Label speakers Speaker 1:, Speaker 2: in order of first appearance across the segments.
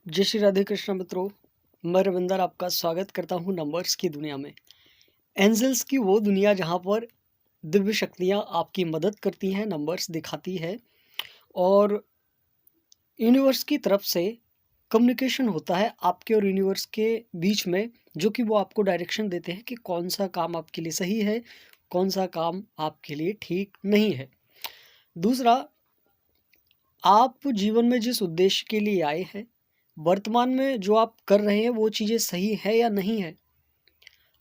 Speaker 1: जय श्री राधे कृष्ण मित्रों। मैं रविंदर आपका स्वागत करता हूँ नंबर्स की दुनिया में। एंजल्स की वो दुनिया जहाँ पर दिव्य शक्तियाँ आपकी मदद करती हैं, नंबर्स दिखाती है और यूनिवर्स की तरफ से कम्युनिकेशन होता है आपके और यूनिवर्स के बीच में, जो कि वो आपको डायरेक्शन देते हैं कि कौन सा काम आपके लिए सही है, कौन सा काम आपके लिए ठीक नहीं है। दूसरा, आप जीवन में जिस उद्देश्य के लिए आए हैं, वर्तमान में जो आप कर रहे हैं वो चीज़ें सही है या नहीं है।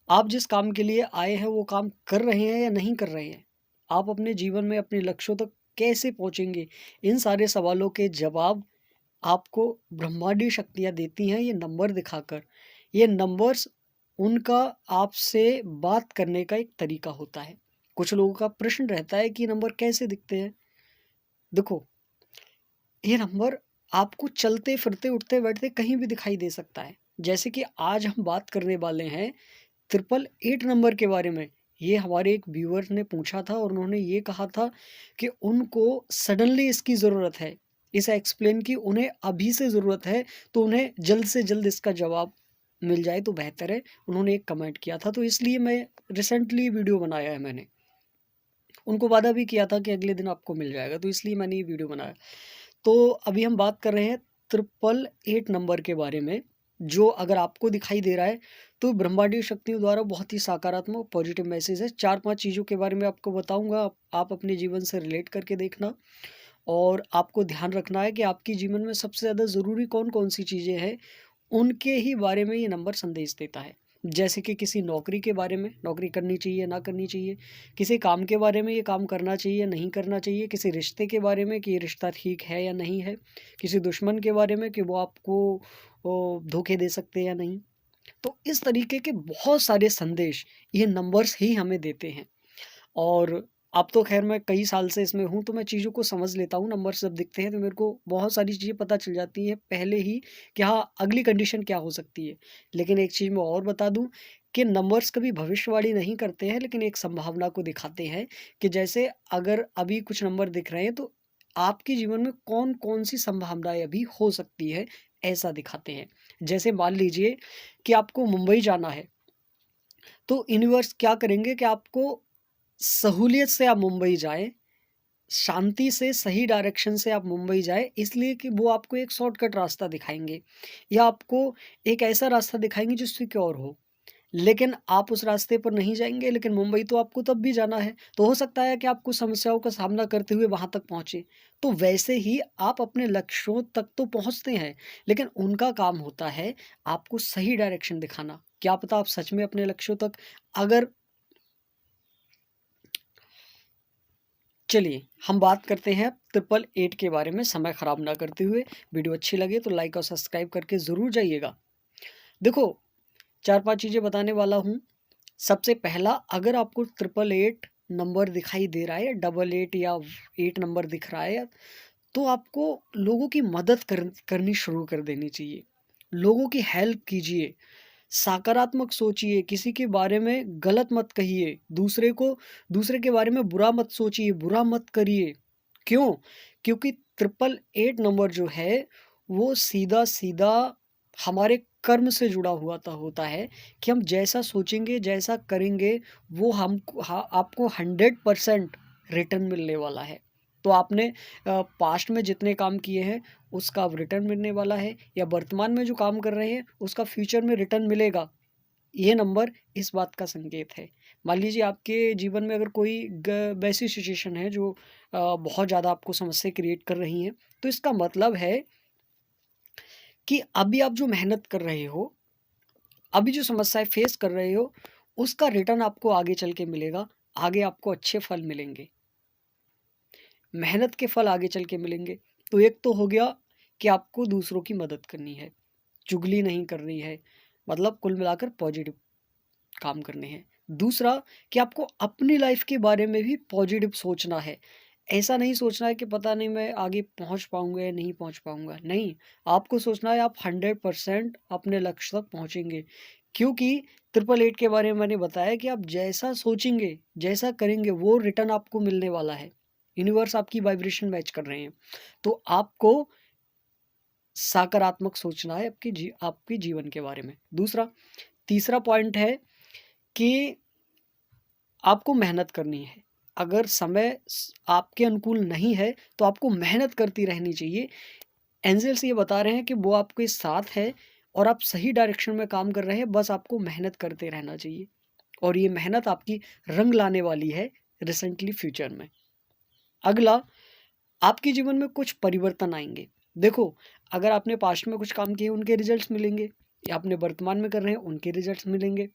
Speaker 1: आप जिस काम के लिए आए हैं वो काम कर रहे हैं या नहीं कर रहे हैं। आप अपने जीवन में अपने लक्ष्यों तक कैसे पहुँचेंगे? इन सारे सवालों के जवाब आपको ब्रह्मांडीय शक्तियाँ देती हैं ये नंबर दिखाकर। ये नंबर्स उनका आपसे बात करने का एक तरीका होता है। कुछ लोगों का प्रश्न रहता है कि नंबर कैसे दिखते हैं? देखो, ये नंबर आपको चलते फिरते उठते बैठते कहीं भी दिखाई दे सकता है। जैसे कि आज हम बात करने वाले हैं 888 नंबर के बारे में। ये हमारे एक व्यूअर ने पूछा था और उन्होंने ये कहा था कि उनको सडनली इसकी ज़रूरत है। इसे एक्सप्लेन की उन्हें अभी से ज़रूरत है, तो उन्हें जल्द से जल्द इसका जवाब मिल जाए तो बेहतर है। उन्होंने एक कमेंट किया था, तो इसलिए मैं रिसेंटली वीडियो बनाया है मैंने। उनको वादा भी किया था कि अगले दिन आपको मिल जाएगा, तो इसलिए मैंने ये वीडियो बनाया। तो अभी हम बात कर रहे हैं 888 नंबर के बारे में, जो अगर आपको दिखाई दे रहा है तो ब्रह्मांडीय शक्तियों द्वारा बहुत ही सकारात्मक पॉजिटिव मैसेज है। 4-5 चीज़ों के बारे में आपको बताऊंगा, आप अपने जीवन से रिलेट करके देखना। और आपको ध्यान रखना है कि आपके जीवन में सबसे ज़्यादा ज़रूरी कौन-कौन सी चीज़ें हैं, उनके ही बारे में ये नंबर संदेश देता है। जैसे कि किसी नौकरी के बारे में, नौकरी करनी चाहिए, ना करनी चाहिए। किसी काम के बारे में, ये काम करना चाहिए, नहीं करना चाहिए। किसी रिश्ते के बारे में कि ये रिश्ता ठीक है या नहीं है। किसी दुश्मन के बारे में कि वो आपको धोखे दे सकते हैं या नहीं। तो इस तरीके के बहुत सारे संदेश ये नंबर्स ही हमें देते हैं। और अब तो ख़ैर मैं कई साल से इसमें हूँ, तो मैं चीज़ों को समझ लेता हूँ। नंबर्स जब दिखते हैं तो मेरे को बहुत सारी चीज़ें पता चल जाती हैं पहले ही कि हाँ, अगली कंडीशन क्या हो सकती है। लेकिन एक चीज़ मैं और बता दूँ कि नंबर्स कभी भविष्यवाणी नहीं करते हैं, लेकिन एक संभावना को दिखाते हैं कि जैसे अगर अभी कुछ नंबर दिख रहे हैं, तो आपके जीवन में कौन-कौन सी संभावनाएँ अभी हो सकती है, ऐसा दिखाते हैं। जैसे मान लीजिए कि आपको मुंबई जाना है, तो यूनिवर्स क्या करेंगे कि आपको सहूलियत से आप मुंबई जाएँ, शांति से सही डायरेक्शन से आप मुंबई जाएँ, इसलिए कि वो आपको एक शॉर्टकट रास्ता दिखाएँगे या आपको एक ऐसा रास्ता दिखाएँगे जो सिक्योर हो। लेकिन आप उस रास्ते पर नहीं जाएँगे, लेकिन मुंबई तो आपको तब भी जाना है, तो हो सकता है कि आप कुछ समस्याओं का सामना करते हुए वहाँ तक पहुँचे। तो वैसे ही आप अपने लक्ष्यों तक तो पहुँचते हैं, लेकिन उनका काम होता है आपको सही डायरेक्शन दिखाना। क्या पता आप सच में अपने लक्ष्यों तक अगर चलिए, हम बात करते हैं 888 के बारे में समय ख़राब ना करते हुए। वीडियो अच्छी लगे तो लाइक और सब्सक्राइब करके ज़रूर जाइएगा। देखो, 4-5 चीज़ें बताने वाला हूँ। सबसे पहला, अगर आपको 888 नंबर दिखाई दे रहा है या 88 या 8 नंबर दिख रहा है, तो आपको लोगों की मदद करनी शुरू कर देनी चाहिए। लोगों की हेल्प कीजिए, सकारात्मक सोचिए, किसी के बारे में गलत मत कहिए, दूसरे के बारे में बुरा मत सोचिए, बुरा मत करिए। क्यों? क्योंकि 888 नंबर जो है, वो सीधा-सीधा हमारे कर्म से जुड़ा हुआ होता है कि हम जैसा सोचेंगे, जैसा करेंगे, वो आपको 100% रिटर्न मिलने वाला है। तो आपने पास्ट में जितने काम किए हैं, उसका अब रिटर्न मिलने वाला है, या वर्तमान में जो काम कर रहे हैं उसका फ्यूचर में रिटर्न मिलेगा। ये नंबर इस बात का संकेत है। मान लीजिए आपके जीवन में अगर कोई वैसी सिचुएशन है जो बहुत ज़्यादा आपको समस्या क्रिएट कर रही हैं, तो इसका मतलब है कि अभी आप जो मेहनत कर रहे हो, अभी जो समस्याएँ फेस कर रहे हो, उसका रिटर्न आपको आगे चल के मिलेगा। आगे आपको अच्छे फल मिलेंगे। मेहनत के फल आगे चल के मिलेंगे। तो एक तो हो गया कि आपको दूसरों की मदद करनी है, चुगली नहीं करनी है, मतलब कुल मिलाकर पॉजिटिव काम करने हैं। दूसरा, कि आपको अपनी लाइफ़ के बारे में भी पॉजिटिव सोचना है। ऐसा नहीं सोचना है कि पता नहीं मैं आगे पहुँच पाऊँगा या नहीं पहुँच पाऊँगा। नहीं, आपको सोचना है आप 100% अपने लक्ष्य तक पहुँचेंगे। क्योंकि 888 के बारे में मैंने बताया कि आप जैसा सोचेंगे, जैसा करेंगे, वो रिटर्न आपको मिलने वाला है। यूनिवर्स आपकी वाइब्रेशन मैच कर रहे हैं। तो आपको सकारात्मक सोचना है आपके जीवन के बारे में। तीसरा पॉइंट है कि आपको मेहनत करनी है। अगर समय आपके अनुकूल नहीं है तो आपको मेहनत करती रहनी चाहिए। एंजल्स ये बता रहे हैं कि वो आपके साथ है और आप सही डायरेक्शन में काम कर रहे हैं, बस आपको मेहनत करते रहना चाहिए और ये मेहनत आपकी रंग लाने वाली है रिसेंटली फ्यूचर में। अगला, आपके जीवन में कुछ परिवर्तन आएंगे। देखो, अगर आपने पास्ट में कुछ काम किए उनके रिजल्ट्स मिलेंगे, या आपने वर्तमान में कर रहे हैं उनके रिजल्ट्स मिलेंगे।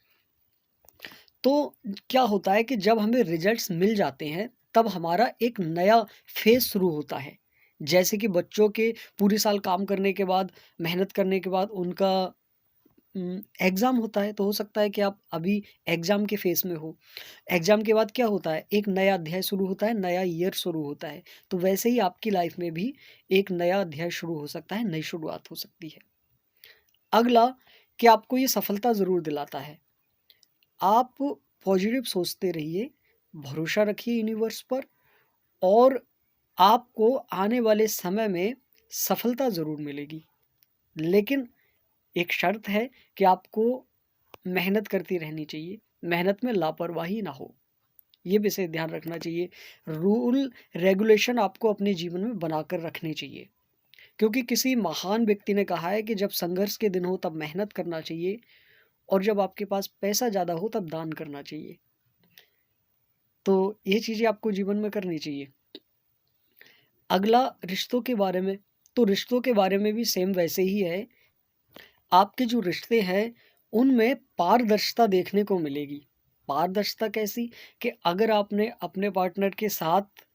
Speaker 1: तो क्या होता है कि जब हमें रिजल्ट्स मिल जाते हैं तब हमारा एक नया फेज शुरू होता है। जैसे कि बच्चों के पूरे साल काम करने के बाद, मेहनत करने के बाद उनका एग्ज़ाम होता है, तो हो सकता है कि आप अभी एग्ज़ाम के फेज़ में हो। एग्ज़ाम के बाद क्या होता है, एक नया अध्याय शुरू होता है, नया ईयर शुरू होता है। तो वैसे ही आपकी लाइफ में भी एक नया अध्याय शुरू हो सकता है, नई शुरुआत हो सकती है। अगला, कि आपको ये सफलता ज़रूर दिलाता है। आप पॉजिटिव सोचते रहिए, भरोसा रखिए यूनिवर्स पर और आपको आने वाले समय में सफलता ज़रूर मिलेगी। लेकिन एक शर्त है कि आपको मेहनत करती रहनी चाहिए, मेहनत में लापरवाही ना हो, ये विषय ध्यान रखना चाहिए। रूल रेगुलेशन आपको अपने जीवन में बनाकर रखने चाहिए, क्योंकि किसी महान व्यक्ति ने कहा है कि जब संघर्ष के दिन हो तब मेहनत करना चाहिए और जब आपके पास पैसा ज़्यादा हो तब दान करना चाहिए। तो ये चीज़ें आपको जीवन में करनी चाहिए। अगला, रिश्तों के बारे में, तो रिश्तों के बारे में भी सेम वैसे ही है। आपके जो रिश्ते हैं उनमें पारदर्शिता देखने को मिलेगी। पारदर्शिता कैसी, कि अगर आपने अपने पार्टनर के साथ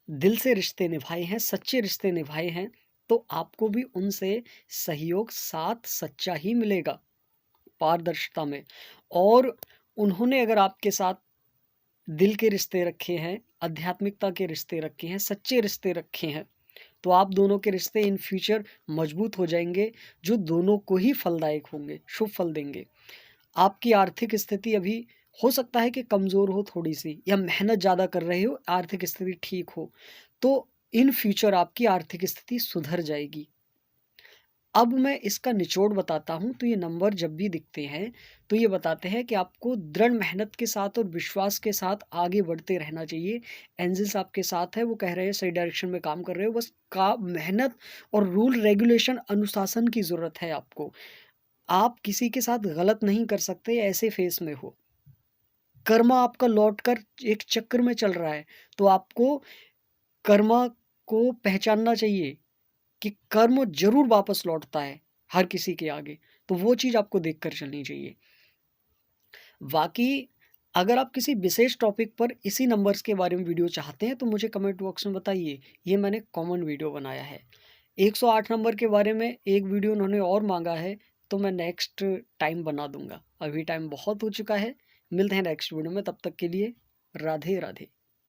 Speaker 1: दिल से रिश्ते निभाए हैं, सच्चे रिश्ते निभाए हैं, तो आपको भी उनसे सहयोग साथ सच्चा ही मिलेगा पारदर्शिता में। और उन्होंने अगर आपके साथ दिल के रिश्ते रखे हैं, आध्यात्मिकता के रिश्ते रखे हैं, सच्चे रिश्ते रखे हैं, तो आप दोनों के रिश्ते इन फ्यूचर मजबूत हो जाएंगे, जो दोनों को ही फलदायक होंगे, शुभ फल देंगे। आपकी आर्थिक स्थिति अभी हो सकता है कि कमज़ोर हो थोड़ी सी, या मेहनत ज़्यादा कर रहे हो, आर्थिक स्थिति ठीक हो, तो इन फ्यूचर आपकी आर्थिक स्थिति सुधर जाएगी। अब मैं इसका निचोड़ बताता हूँ। तो ये नंबर जब भी दिखते हैं तो ये बताते हैं कि आपको दृढ़ मेहनत के साथ और विश्वास के साथ आगे बढ़ते रहना चाहिए। एंजल्स आपके साथ है, वो कह रहे हैं सही डायरेक्शन में काम कर रहे हो, बस का मेहनत और रूल रेगुलेशन अनुशासन की ज़रूरत है आपको। आप किसी के साथ गलत नहीं कर सकते, ऐसे फेस में हो। कर्मा आपका लौट कर एक चक्र में चल रहा है, तो आपको कर्मा को पहचानना चाहिए कि कर्म जरूर वापस लौटता है हर किसी के आगे, तो वो चीज़ आपको देखकर चलनी चाहिए। बाकी अगर आप किसी विशेष टॉपिक पर इसी नंबर्स के बारे में वीडियो चाहते हैं तो मुझे कमेंट बॉक्स में बताइए। ये मैंने कॉमन वीडियो बनाया है। 108 नंबर के बारे में एक वीडियो उन्होंने और मांगा है, तो मैं नेक्स्ट टाइम बना दूंगा। अभी टाइम बहुत हो चुका है। मिलते हैं नेक्स्ट वीडियो में, तब तक के लिए राधे राधे।